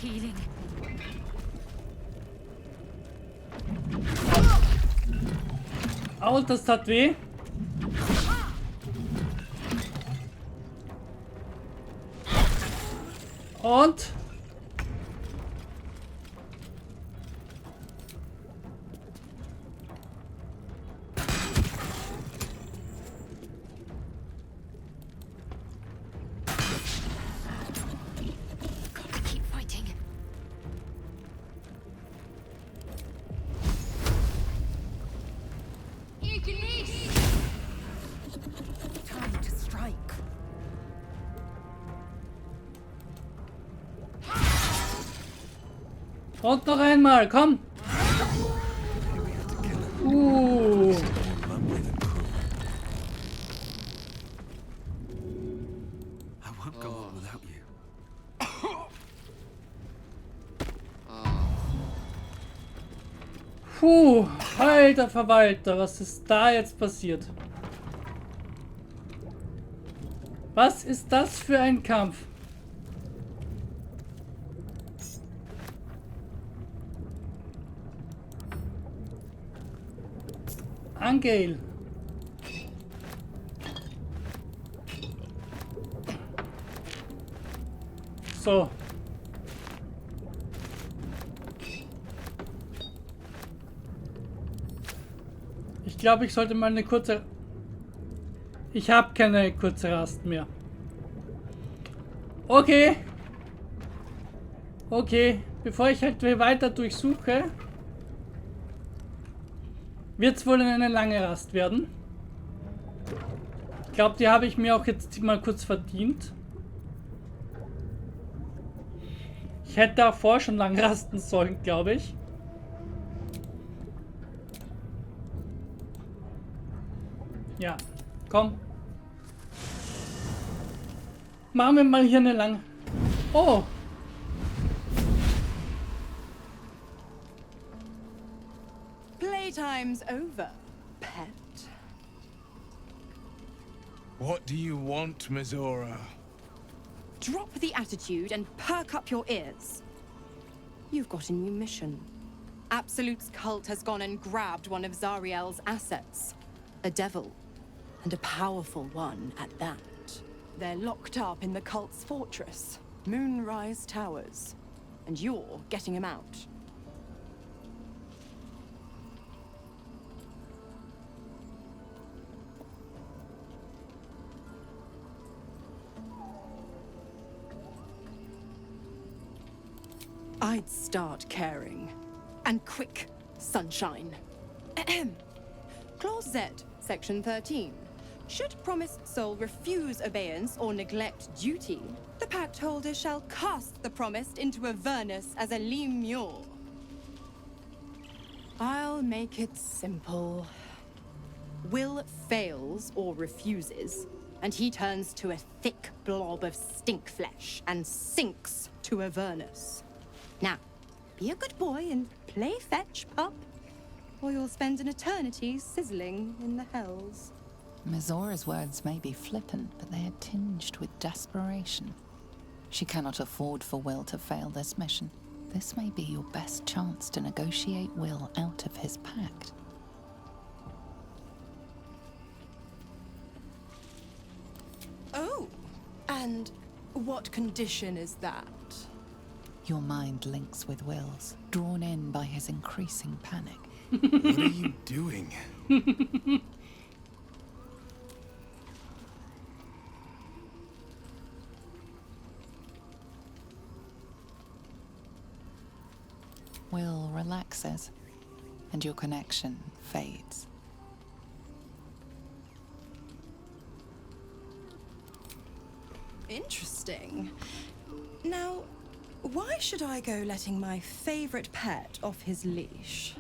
healing. Au, das tat weh. Und? Gotta keep fighting. Time to strike. Und noch einmal, komm. I won't go on without you. Puh, alter Verwalter, was ist da jetzt passiert? Was ist das für ein Kampf? Angel. So. Ich glaube, ich sollte mal eine kurze... Ich habe keine kurze Rast mehr. Okay. Okay. Bevor ich halt weiter durchsuche, wird es wohl eine lange Rast werden. Ich glaube, die habe ich mir auch jetzt mal kurz verdient. Ich hätte davor schon lang rasten sollen, glaube ich. Ja, komm. Machen wir mal hier eine lange... Oh! Playtime's over, pet. What do you want, Mizora? Drop the attitude and perk up your ears. You've got a new mission. Absolute's cult has gone and grabbed one of Zariel's assets. A devil. And a powerful one at that. They're locked up in the cult's fortress, Moonrise Towers. And you're getting him out. I'd start caring. And quick, sunshine. Ahem. Clause Z, Section 13. Should promised soul refuse obeyance or neglect duty, the pact holder shall cast the promised into Avernus as a lemure. I'll make it simple. Will fails or refuses, and he turns to a thick blob of stink flesh and sinks to Avernus. Now, be a good boy and play fetch, pup, or you'll spend an eternity sizzling in the hells. Mizora's words may be flippant, but they are tinged with desperation. She cannot afford for Will to fail this mission. This may be your best chance to negotiate Will out of his pact. Oh, and what condition is that? Your mind links with Will's, drawn in by his increasing panic. What are you doing? Will relaxes, and your connection fades. Interesting. Now, why should I go letting my favorite pet off his leash?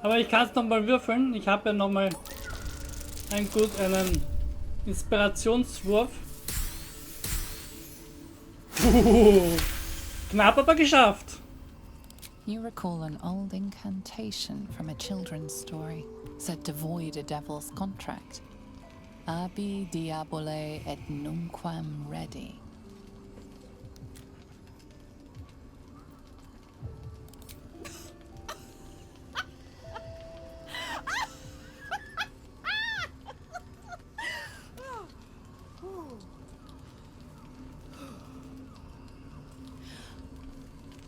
Aber ich kann es nochmal würfeln. Ich habe ja nochmal einen Inspirationswurf. Knapp aber geschafft. You recall an old incantation from a children's story, said to void a devil's contract. Abi diabole et nunquam redi.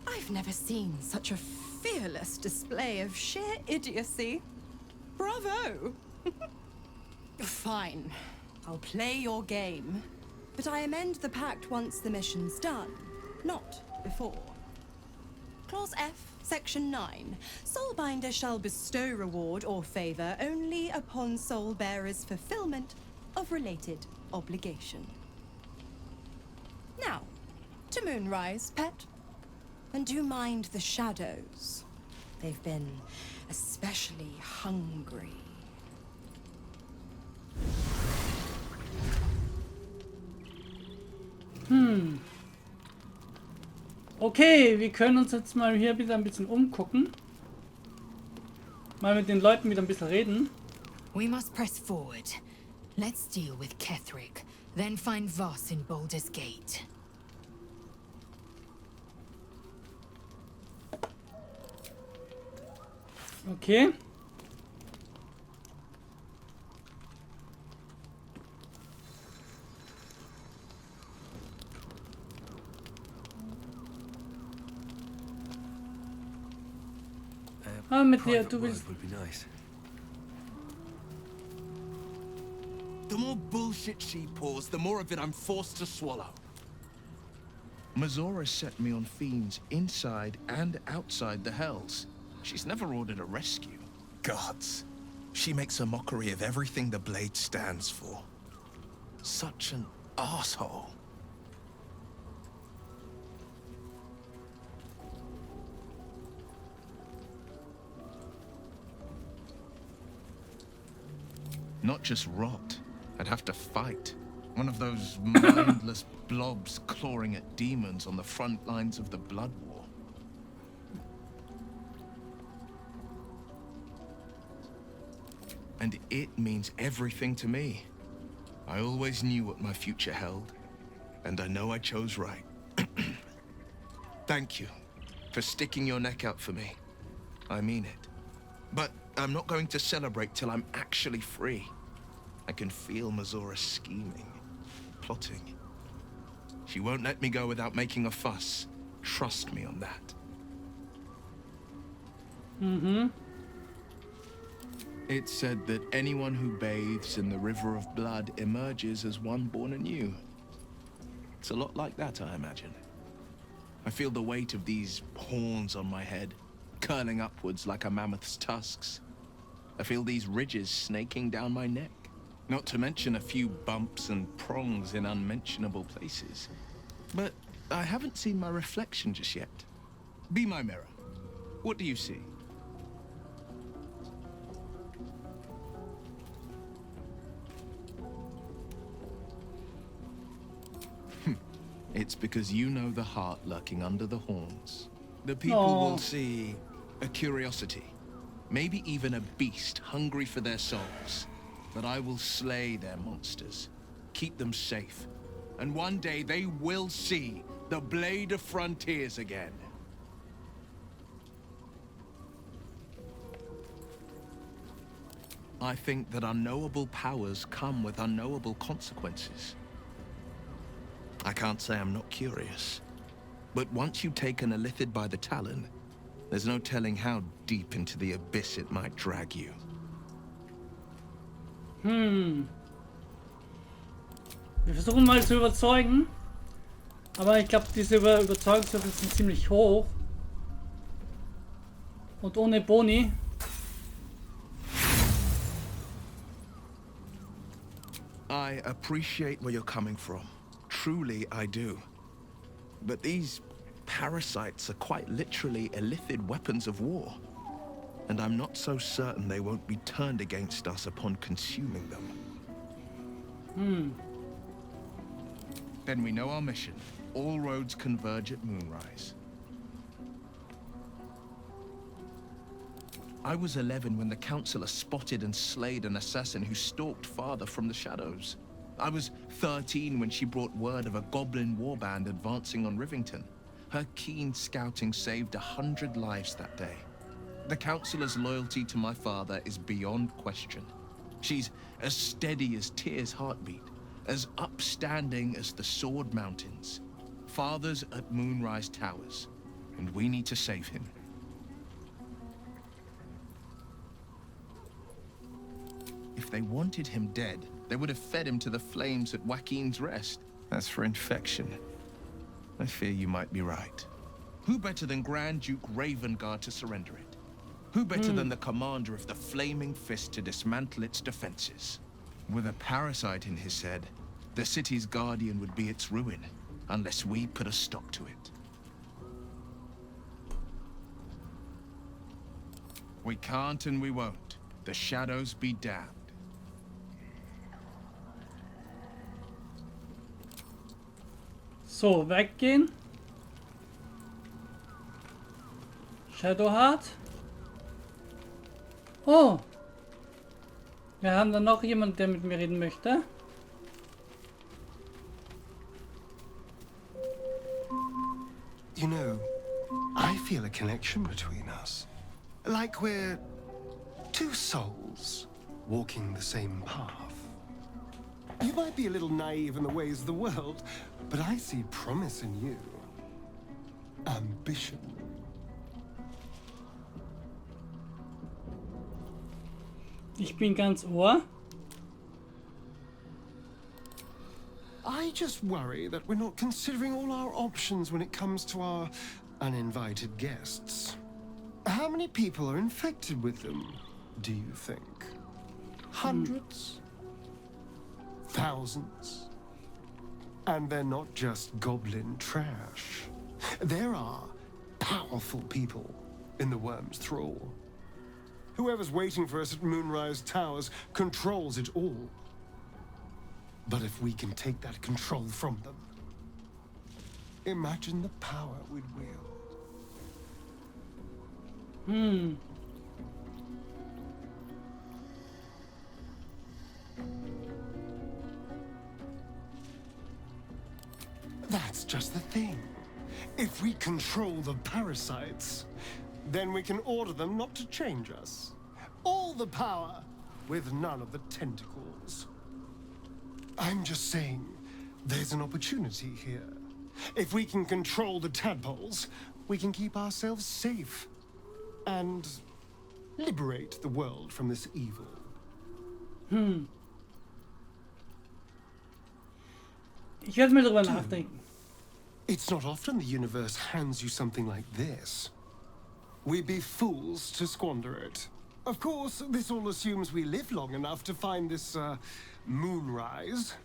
I've never seen such a fearless display of sheer idiocy. Bravo! Fine. I'll play your game. But I amend the pact once the mission's done, not before. Clause F, Section 9. Soulbinder shall bestow reward or favor only upon soul bearer's fulfillment of related obligation. Now, to Moonrise, pet. And do mind the shadows. They've been especially hungry. Okay, wir können uns jetzt mal hier wieder ein bisschen umgucken. Mal mit den Leuten wieder ein bisschen reden. We must press forward. Let's deal with Ketherick, then find Voss in Baldur's Gate. Okay. Mit dir, du willst. Would be nice. The more bullshit she pours, the more of it I'm forced to swallow. Mazora set me on fiends inside and outside the Hells. She's never ordered a rescue. Gods. She makes a mockery of everything the Blade stands for. Such an asshole. Not just rot. I'd have to fight. One of those mindless blobs clawing at demons on the front lines of the Blood War. And it means everything to me. I always knew what my future held, and I know I chose right. Thank you for sticking your neck out for me. I mean it. But I'm not going to celebrate till I'm actually free. I can feel Mazora scheming, plotting. She won't let me go without making a fuss. Trust me on that. It's said that anyone who bathes in the river of blood emerges as one born anew. It's a lot like that, I imagine. I feel the weight of these horns on my head, curling upwards like a mammoth's tusks. I feel these ridges snaking down my neck, not to mention a few bumps and prongs in unmentionable places. But I haven't seen my reflection just yet. Be my mirror. What do you see? It's because you know the heart lurking under the horns. The people will see a curiosity, maybe even a beast hungry for their souls. But I will slay their monsters, keep them safe, and one day they will see the Blade of Frontiers again. I think that unknowable powers come with unknowable consequences. I can't say I'm not curious, but once you've taken a Lithid by the talon, there's no telling how deep into the abyss it might drag you. Wir versuchen mal zu überzeugen, aber ich glaube, diese Überzeugungswürfel sind ziemlich hoch. Und ohne Boni. I appreciate where you're coming from. Truly, I do. But these parasites are quite literally illithid weapons of war. and I'm not so certain they won't be turned against us upon consuming them. Then we know our mission. All roads converge at moonrise. I was 11 when the Councillor spotted and slayed an assassin who stalked father from the shadows. I was 13 when she brought word of a goblin warband advancing on Rivington. Her keen scouting saved 100 lives that day. The Councillor's loyalty to my father is beyond question. She's as steady as Tyr's heartbeat, as upstanding as the Sword Mountains. Father's at Moonrise Towers, and we need to save him. If they wanted him dead, they would have fed him to the flames at Joaquin's Rest. As for infection, I fear you might be right. Who better than Grand Duke Ravengard to surrender it? Who better than the commander of the Flaming Fist to dismantle its defenses? With a parasite in his head, the city's guardian would be its ruin, unless we put a stop to it. We can't and we won't. The shadows be damned. So, weggehen. Shadowheart. Oh. Wir haben da noch jemand, der mit mir reden möchte. You know, I feel a connection between us. Like we're two souls walking the same path. You might be a little naive in the ways of the world, but I see promise in you. Ambition. Ich bin ganz Ohr. I just worry that we're not considering all our options when it comes to our uninvited guests. How many people are infected with them, do you think? Hundreds? Thousands? And they're not just goblin trash. There are powerful people in the worm's thrall. Whoever's waiting for us at Moonrise Towers controls it all. But if we can take that control from them, imagine the power we'd wield. That's just the thing. If we control the parasites, then we can order them not to change us. All the power, with none of the tentacles. I'm just saying, there's an opportunity here. If we can control the tadpoles, we can keep ourselves safe. And liberate the world from this evil. Ich werde mir darüber nachdenken. It's not often the universe hands you something like this. We'd be fools to squander it. Of course, this all assumes we live long enough to find this, moonrise.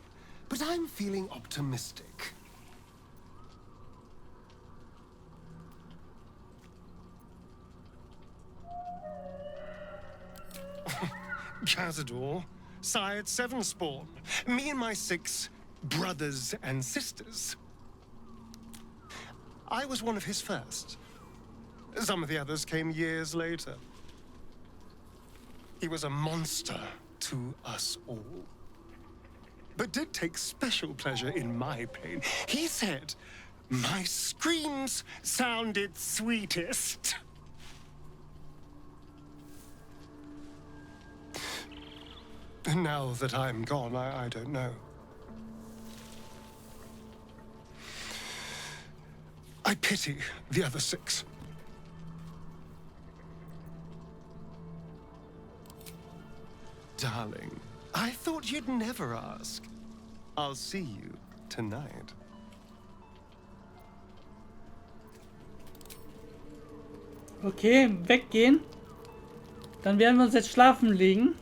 But I'm feeling optimistic. Cazador, sired 7 spawn. Me and my 6 brothers and sisters. I was one of his first. Some of the others came years later. He was a monster to us all. But did take special pleasure in my pain. He said, my screams sounded sweetest. Now that I'm gone, I don't know. I pity the other 6. Darling, I thought you'd never ask. I'll see you tonight. Okay, weggehen. Dann werden wir uns jetzt schlafen legen.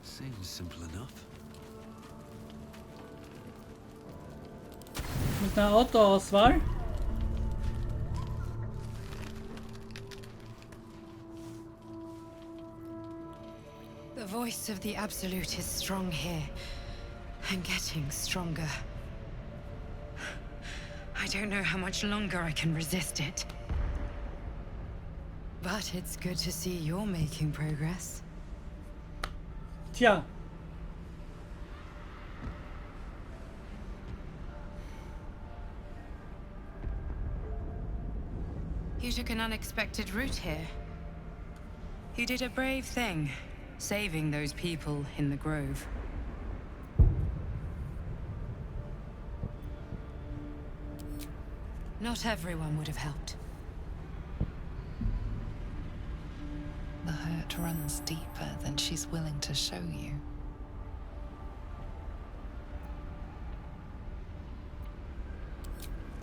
Seems simple enough. Mit einer Autoauswahl. voice of the Absolute is strong here, and getting stronger. I don't know how much longer I can resist it. But it's good to see you're making progress. Tja. You took an unexpected route here. You did a brave thing, saving those people in the grove. Not everyone would have helped. The hurt runs deeper than she's willing to show you.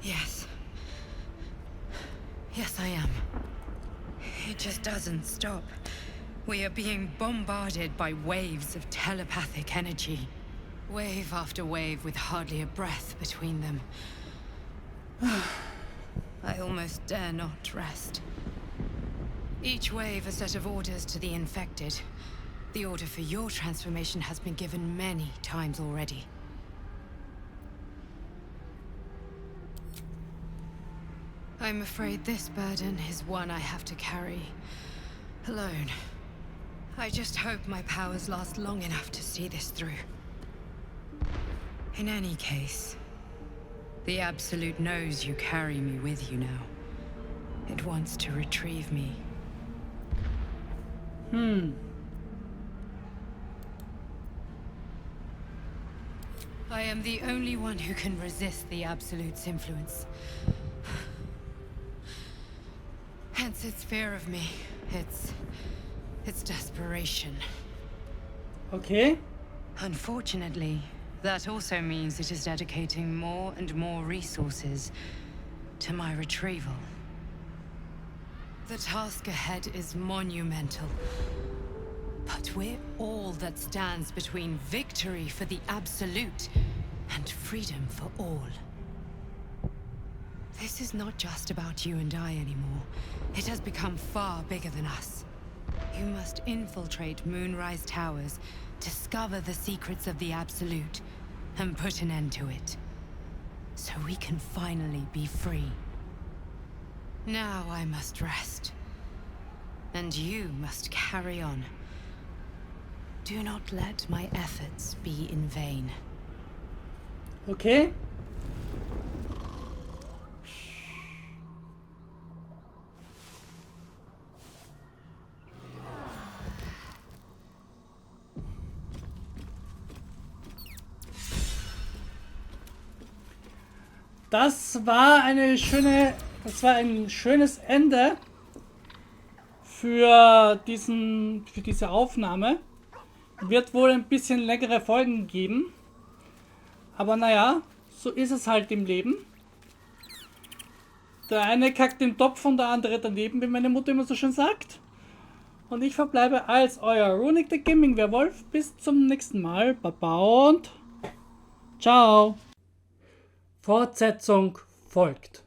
Yes. Yes, I am. It just doesn't stop. We are being bombarded by waves of telepathic energy. Wave after wave with hardly a breath between them. I almost dare not rest. Each wave a set of orders to the infected. The order for your transformation has been given many times already. I'm afraid this burden is one I have to carry alone. I just hope my powers last long enough to see this through. In any case, the Absolute knows you carry me with you now. It wants to retrieve me. I am the only one who can resist the Absolute's influence. Hence its fear of me. Its desperation. Okay. Unfortunately, that also means it is dedicating more and more resources to my retrieval. The task ahead is monumental. But we're all that stands between victory for the Absolute and freedom for all. This is not just about you and I anymore. It has become far bigger than us. You must infiltrate Moonrise Towers, discover the secrets of the Absolute, and put an end to it. So we can finally be free. Now I must rest. And you must carry on. Do not let my efforts be in vain. Okay. Das war ein schönes Ende für diese Aufnahme. Wird wohl ein bisschen längere Folgen geben. Aber naja, so ist es halt im Leben. Der eine kackt den Topf und der andere daneben, wie meine Mutter immer so schön sagt. Und ich verbleibe als euer Runic, der Gaming Werwolf. Bis zum nächsten Mal. Baba und ciao. Fortsetzung folgt.